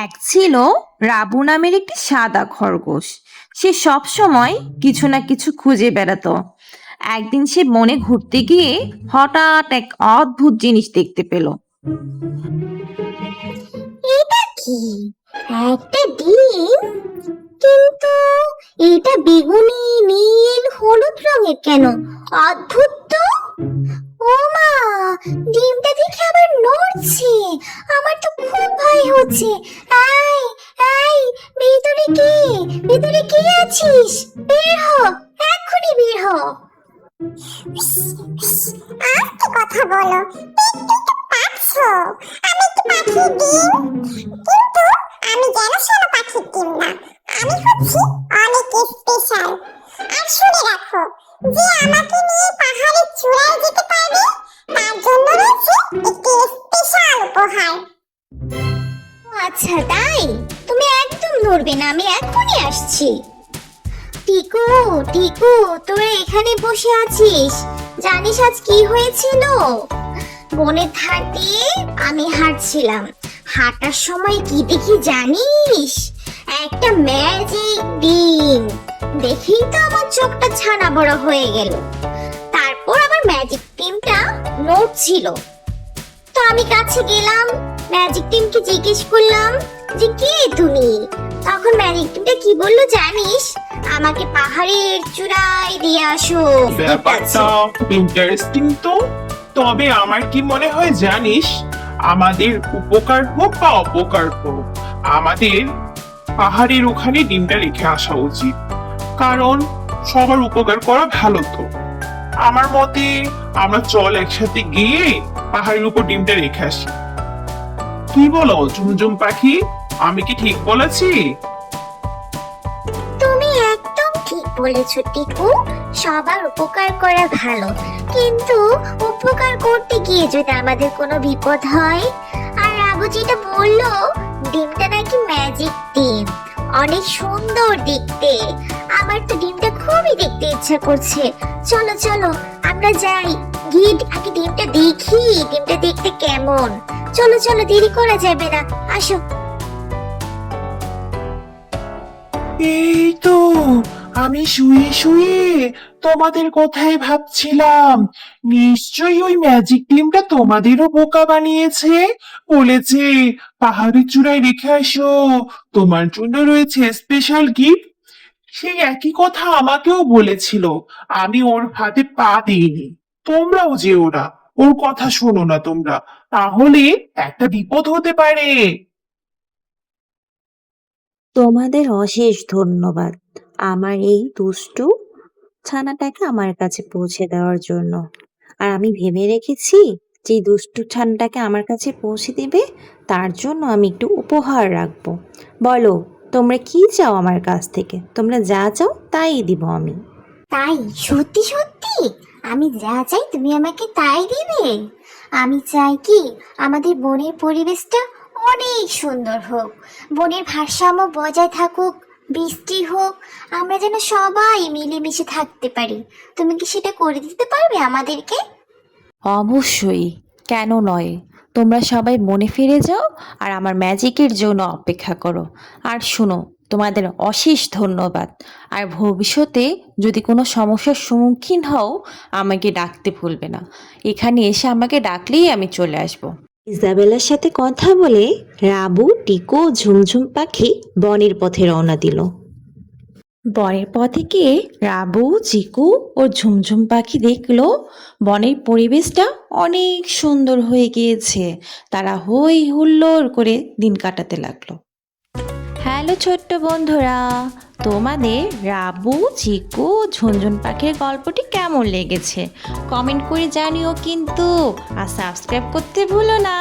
এক ছিল রাবু নামের একটি সাদা খরগোশ। সে সব সময় কিছু না কিছু খুঁজে বেড়াতো। একদিন সে বনে ঘুরতে গিয়ে হঠাৎ এক অদ্ভুত জিনিস দেখতে পেল। এটা কি? একটা ডিম, কিন্তু এটা বেগুনি, নীল, হলুদ রঙের কেন? অদ্ভুত তো। ও মা, ডিমটা দেখে আবার নড়ছে। আমার তো খুব ভয় হচ্ছে। আয় আয়, ভিতরে কে? ভিতরে কে আছিস? বের হ, এক্ষুনি বের হ। আস্তে কথা বলো, দেখতেই তো পাচ্ছ আমি একটু পাখির ডিম, কিন্তু আমি যেন শোনো পাখির ডিম না, আমি হচ্ছি অনেক স্পেশাল। আর শুনে রাখো, যে আমাকে নিয়ে পাহাড়ের চূড়ায় যেতে পারবে তার জন্য রয়েছে একটি স্পেশাল উপহার। আচ্ছা তাই? তুমি একদম নড়বে না, আমি এখনই আসছি। টিকু, টিকু, তোরা এখানে বসে আছিস? জানিস আজ কি হয়েছিল? বনের ধার দিয়ে আমি হাঁটছিলাম, হাঁটার সময় কি দেখি জানিস? একটা ম্যাজিক ডিম। দেখেই তো আমার চোখটা ছানা বড় হয়ে গেল। তারপর আমার ম্যাজিক ডিমটা নড়ছিল। তো আমি কাছে গেলাম, ম্যাজিক টিমকে জিজ্ঞেস করলাম যে কে তুমি। তখন ম্যাজিক টিমটা কি বললো জানিস? আমাকে পাহাড়ের চূড়ায় দিয়ে আসো। ব্যাপারটা ইন্টারেস্টিং তো। তবে আমার কি মনে হয় জানিস, আমাদের উপকার হোক বা অপকার হোক, আমাদের পাহাড়ের ওখানে ডিমটা রেখে আসা উচিত, কারণ সবার উপকার করা ভালো তো। আমার মতে আমরা চল একসাথে গিয়ে পাহাড়ের উপর ডিমটা রেখে আসি। কি বলো ঝুমঝুম পাখি, আমি কি ঠিক বলেছি? তুমি একদম ঠিক বলেছো টিকু, সবার উপকার করা ভালো, কিন্তু উপকার করতে গিয়ে যদি আমাদের কোনো বিপদ হয়। আর আবু যেটা বললো, ডিমটা নাকি ম্যাজিক ডিম, অনেক সুন্দর দেখতে। আমার তো ডিমটা খুবই দেখতে ইচ্ছা করছে। চলো চলো আমরা যাই, গিয়ে আগে ডিমটা দেখি, ডিমটা দেখতে কেমন। চলো চলো, দেরি করা যাবে না, আসো। এই তো, আমি শুয়ে শুয়ে তোমাদের কথাই ভাবছিলাম। নিশ্চয়ই ওই ম্যাজিক টিমটা তোমাদেরও বোকা বানিয়েছে, বলেছে পাহাড়ের চূড়ায় রেখে আসো, তোমার জন্য রয়েছে স্পেশাল গিফট। সেই একই কথা আমাকেও বলেছিল, আমি ওর হাতে পা দিইনি। তোমরাও যে ওরা, ওর কথা শোনো না তোমরা, তাহলে একটা বিপদ হতে পারে। তোমাদের অশেষ ধন্যবাদ আমার এই দুষ্টু ছানাটাকে আমার কাছে পৌঁছে দেওয়ার জন্য। আর আমি ভেবে রেখেছি যে দুষ্টু ছানাটাকে আমার কাছে পৌঁছে দিবে তার জন্য আমি একটু উপহার রাখবো। বলো তোমরা কি চাও আমার কাছ থেকে? তোমরা যা চাও তাই দিব আমি। তাই? সত্যি সত্যি? আমি যা চাই তুমি আমাকে তাই দিবে? আমি চাই কি আমাদের বনের পরিবেশটা অনেক সুন্দর হোক, বনের ভারসাম্য বজায় থাকুক, বৃষ্টি হোক, আমরা যেন সবাই মিলেমিশে থাকতে পারি। তুমি কি সেটা করে দিতে পারবে আমাদেরকে? অবশ্যই, কেন নয়। তোমরা সবাই মনে ফিরে যাও আর আমার ম্যাজিকের জন্য অপেক্ষা করো। আর শোনো, তোমাদের অশেষ ধন্যবাদ। আর ভবিষ্যতে যদি কোনো সমস্যার সম্মুখীন হও আমাকে ডাকতে ভুলবে না। এখানে এসে আমাকে ডাকলেই আমি চলে আসব। ইজাবেলার সাথে কথা বলে রাবু, টিকু ও ঝুমঝুম পাখি বনের পথে রওনা দিল। বনের পথে গিয়ে রাবু, চিকু ও ঝুমঝুম পাখি দেখলো বনের পরিবেশটা অনেক সুন্দর হয়ে গিয়েছে। তারা হই হুল্লোড় করে দিন কাটাতে লাগলো। হ্যালো ছোট্ট বন্ধুরা, তোমাদের রাবু, চিকু ও ঝুনঝুন পাখির গল্পটি কেমন লেগেছে কমেন্ট করে জানিও কিন্তু, আর সাবস্ক্রাইব করতে ভুলো না।